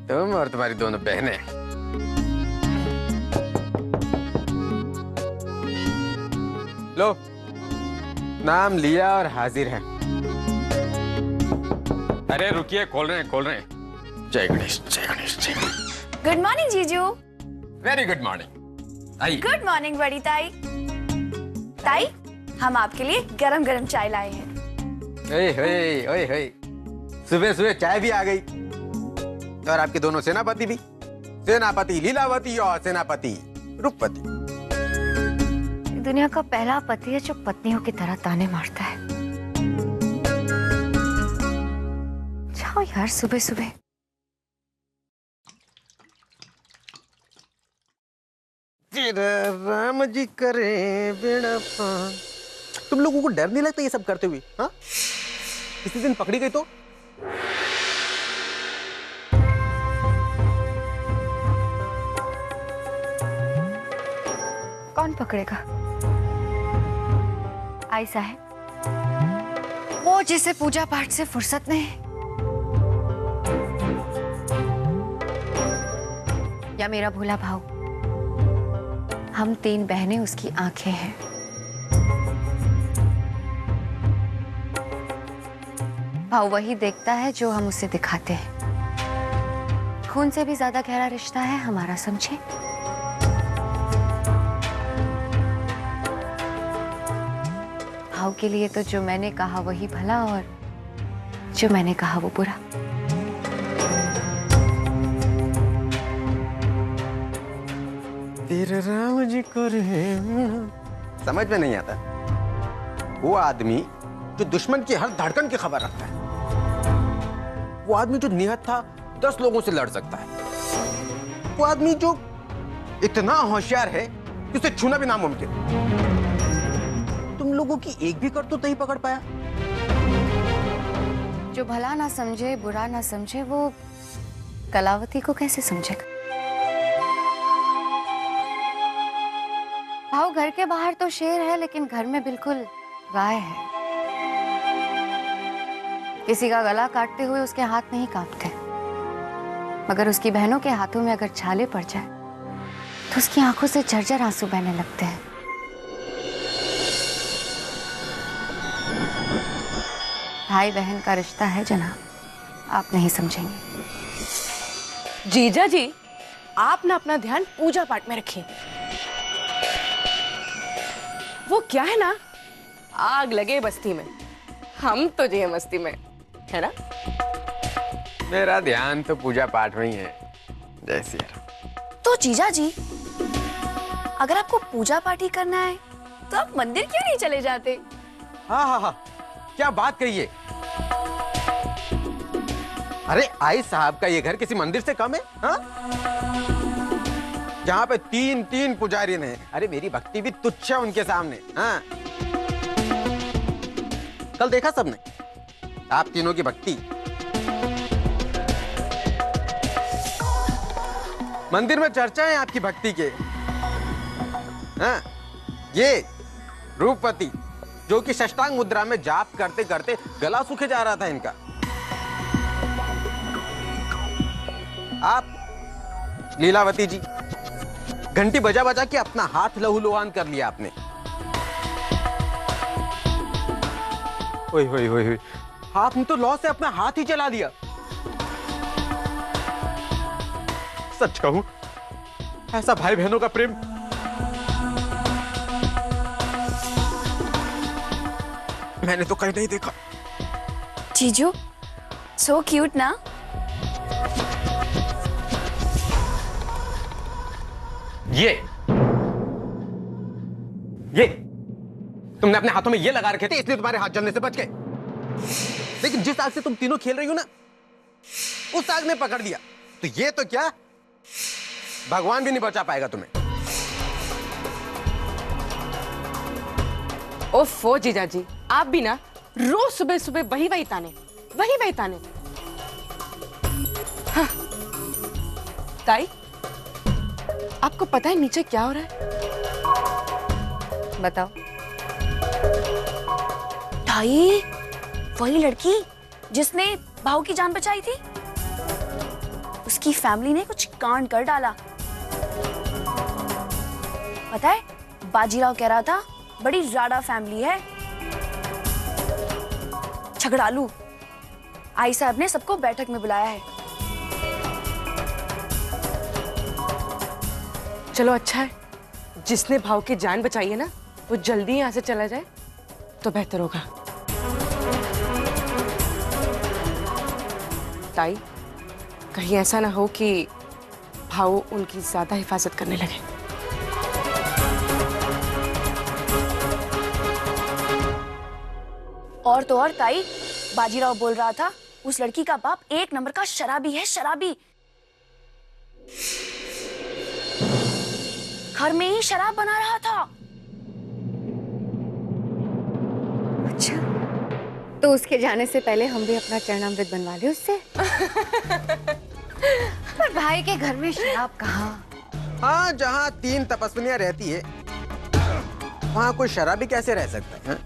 तुम और तुम्हारी दोनों बहनें। लो, नाम लिया और हाजिर है। अरे रुकिए, खोल रहे हैं। जय गणेश, जय गणेश, जय गणेश। गुड मॉर्निंग जीजू। Very good morning. आइए। गुड मॉर्निंग बड़ी ताई। ताई, हम आपके लिए गरम गरम चाय लाए हैं। ओए ओए ओए, सुबह सुबह चाय भी आ गई। और आपके दोनों सेनापति भी, सेनापति लीलावती और सेनापति रूपवती। दुनिया का पहला पति है जो पत्नियों की तरह ताने मारता है। जाओ यार सुबह सुबह। तेरा राम जी करे बेड़ा पार। तुम लोगों को डर नहीं लगता ये सब करते हुए? हाँ, किसी दिन पकड़ी गई तो? कौन पकड़ेगा? आई साहब, वो जिसे पूजा पाठ से फुर्सत नहीं, या मेरा भोला भाव। हम 3 बहनें उसकी आंखें हैं। भाव वही देखता है जो हम उसे दिखाते हैं। खून से भी ज्यादा गहरा रिश्ता है हमारा, समझे? भाव के लिए तो जो मैंने कहा वही भला और जो मैंने कहा वो बुरा। तेरे राम जी को समझ में नहीं आता। वो आदमी जो दुश्मन की हर धड़कन की खबर रखता है, वो आदमी जो निहत्था था 10 लोगों से लड़ सकता है, वो आदमी जो इतना होशियार है कि उसे छूना भी नामुमकिन। तुम लोगों की एक भी करतूत नहीं पकड़ पाया। जो भला ना समझे, बुरा ना समझे, वो कलावती को कैसे समझेगा? भाव घर के बाहर तो शेर है, लेकिन घर में बिल्कुल गाय है। किसी का गला काटते हुए उसके हाथ नहीं कांपते, मगर उसकी बहनों के हाथों में अगर छाले पड़ जाए तो उसकी आंखों से झरझर आंसू बहने लगते हैं। भाई बहन का रिश्ता है जनाब, आप नहीं समझेंगे। जीजा जी, आप ना अपना ध्यान पूजा पाठ में रखिए। वो क्या है ना, आग लगे बस्ती में, हम तो जिए मस्ती में, है ना? मेरा ध्यान तो पूजा पाठ में ही है। जय श्री राम। तो जीजा जी, अगर आपको पूजा पाठ ही करना है तो आप मंदिर क्यों नहीं चले जाते? हाँ हाँ हाँ, क्या बात कही है। अरे आई साहब का ये घर किसी मंदिर से कम है? हाँ, जहाँ पे 3 पुजारी हैं। अरे मेरी भक्ति भी तुच्छ है उनके सामने। हाँ, कल देखा सबने आप तीनों की भक्ति। मंदिर में चर्चा है आपकी भक्ति के। हाँ, ये रूपवती जो कि षष्टांग मुद्रा में जाप करते करते गला सूखे जा रहा था इनका। आप लीलावती जी, घंटी बजा बजा के अपना हाथ लहूलुहान कर लिया आपने। ओए होए होए होए, आपने तो लौ से अपना हाथ ही जला दिया। सच कहूं, ऐसा भाई बहनों का प्रेम मैंने तो कहीं नहीं देखा। जीजू, सो क्यूट ना। ये तुमने अपने हाथों में ये लगा रखे थे, इसलिए तुम्हारे हाथ जलने से बच गए। लेकिन जिस आग से तुम तीनों खेल रही हो ना, उस आग ने पकड़ लिया तो ये तो क्या, भगवान भी नहीं बचा पाएगा तुम्हें। ओफो जीजा जी, आप भी ना रोज सुबह सुबह वही ताने। हाँ। ताई, आपको पता है नीचे क्या हो रहा है? बताओ। ताई, वही लड़की जिसने भाव की जान बचाई थी, उसकी फैमिली ने कुछ कांड कर डाला। पता है, बाजीराव कह रहा था बड़ी राडा फैमिली है, झगड़ालू। आई साहब ने सबको बैठक में बुलाया है। चलो अच्छा है, जिसने भाव की जान बचाई है ना, वो जल्दी यहाँ से चला जाए तो बेहतर होगा। ताई, कहीं ऐसा ना हो कि भाव उनकी ज्यादा हिफाजत करने लगे। और तो और ताई, बाजीराव बोल रहा था उस लड़की का बाप एक नंबर का शराबी है, शराबी। घर में ही शराब बना रहा था। अच्छा, तो उसके जाने से पहले हम भी अपना चरणामृत बनवा ले उससे। पर भाई के घर में शराब कहाँ? हाँ, जहाँ 3 तपस्विनियां रहती है वहाँ कोई शराबी कैसे रह सकता है?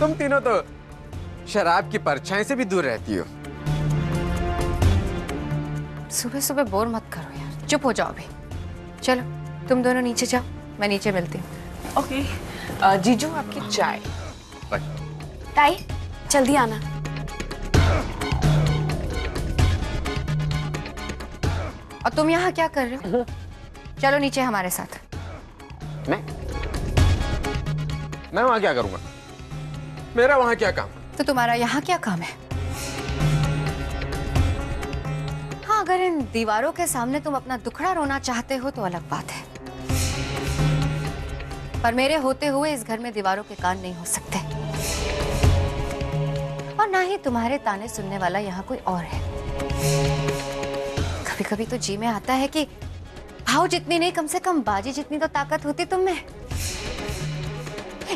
तुम तीनों तो शराब की परछाई से भी दूर रहती हो। सुबह सुबह बोर मत करो यार, चुप हो जाओ अभी। चलो तुम दोनों नीचे जाओ, मैं नीचे मिलती हूँ। ओके, जीजू आपकी चाय। ताई जल्दी आना। और तुम यहाँ क्या कर रहे हो? चलो नीचे हमारे साथ। मैं वहाँ क्या करूँगा? मेरा वहाँ क्या काम? तो तुम्हारा यहाँ क्या काम है? हाँ, अगर इन दीवारों के सामने तुम अपना दुखड़ा रोना चाहते हो तो अलग बात है, पर मेरे होते हुए इस घर में दीवारों के कान नहीं हो सकते, और ना ही तुम्हारे ताने सुनने वाला यहाँ कोई और है। कभी कभी तो जी में आता है कि भाव जितनी नहीं, कम से कम बाजी जितनी तो ताकत होती तुम में।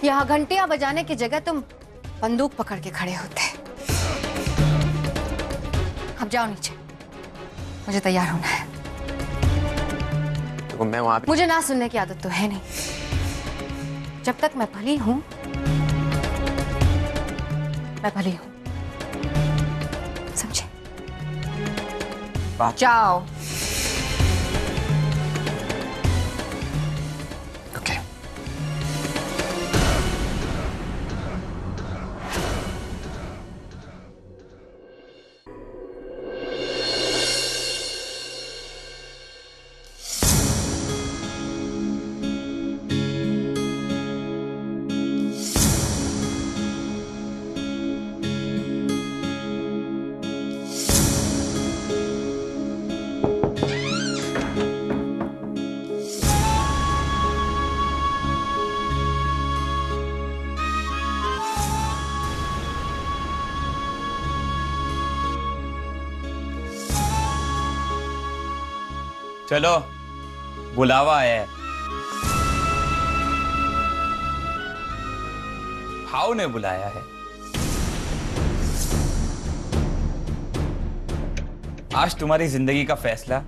यहाँ घंटियां बजाने की जगह तुम बंदूक पकड़ के खड़े होते। अब जाओ नीचे, मुझे तैयार होना है। तो मैं वहाँ मुझे ना सुनने की आदत तो है नहीं। जब तक मैं भली हूं, मैं भली हूं, समझे? जाओ। ओके। चलो, बुलावा आया है। भाव ने बुलाया है। आज तुम्हारी जिंदगी का फैसला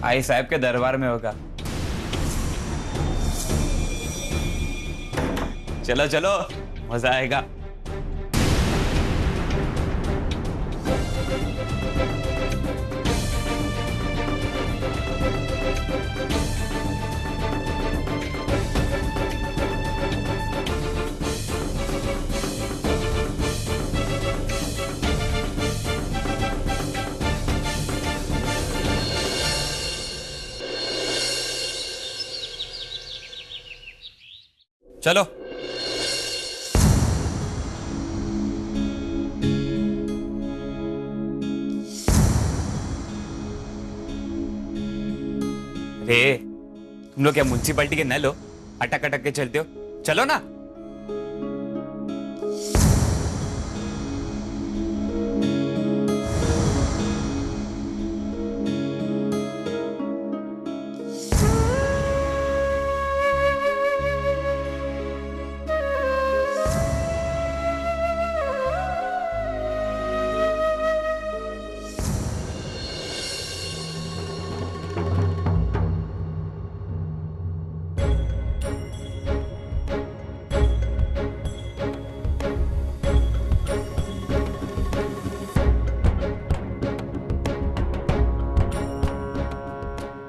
आई साहब के दरबार में होगा। चलो चलो, मजा आएगा। चलो। रे, तुम लोग क्या म्युनिसिपैलिटी के नल हो? अटक अटक के चलते हो? चलो ना।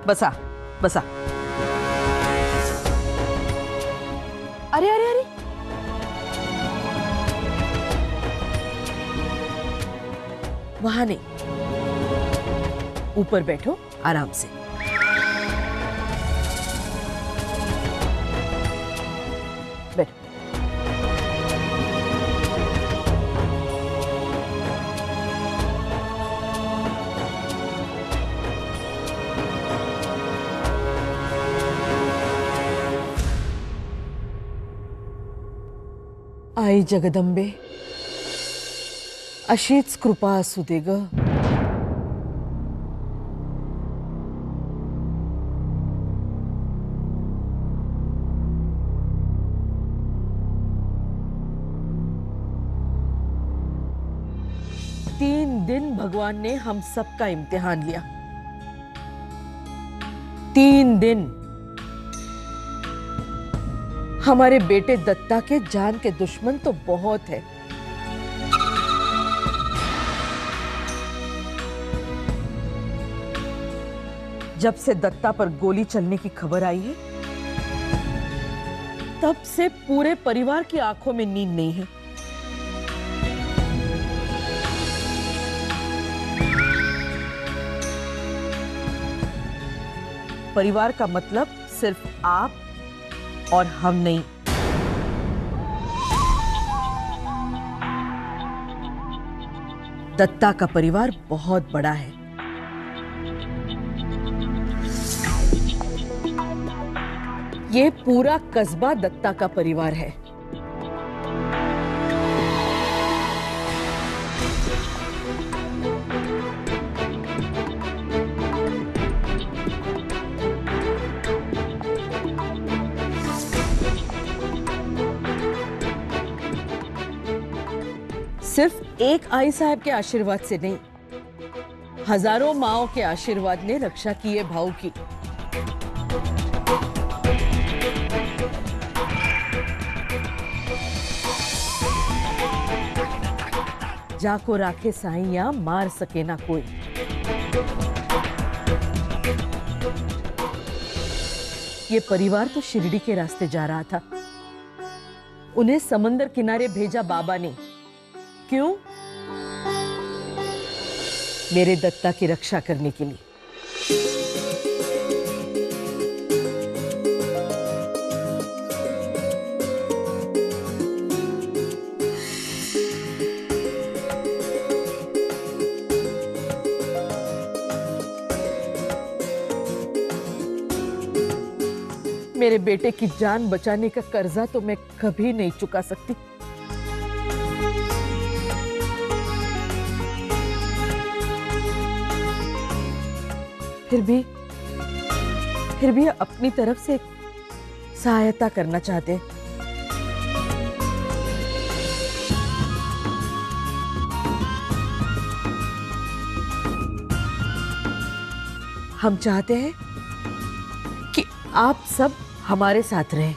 बसा बसा। अरे अरे अरे, वहां नहीं, ऊपर बैठो आराम से। बैठो। आई जगदंबे, अशीच कृपा असू दे ग। तीन दिन भगवान ने हम सबका इम्तिहान लिया। 3 दिन हमारे बेटे दत्ता के जान के दुश्मन तो बहुत है। जब से दत्ता पर गोली चलने की खबर आई है, तब से पूरे परिवार की आंखों में नींद नहीं है। परिवार का मतलब सिर्फ आप और हम नहीं। दत्ता का परिवार बहुत बड़ा है। ये पूरा कस्बा दत्ता का परिवार है। सिर्फ एक आई साहब के आशीर्वाद से नहीं, हजारों माओं के आशीर्वाद ने रक्षा की है भाऊ की। जाको राखे साईया, मार सके ना कोई। ये परिवार तो शिरडी के रास्ते जा रहा था। उन्हें समंदर किनारे भेजा बाबा ने। क्यों? मेरे दत्ता की रक्षा करने के लिए। मेरे बेटे की जान बचाने का कर्जा तो मैं कभी नहीं चुका सकती। फिर भी अपनी तरफ से सहायता करना चाहते हैं। हम चाहते हैं कि आप सब हमारे साथ रहें।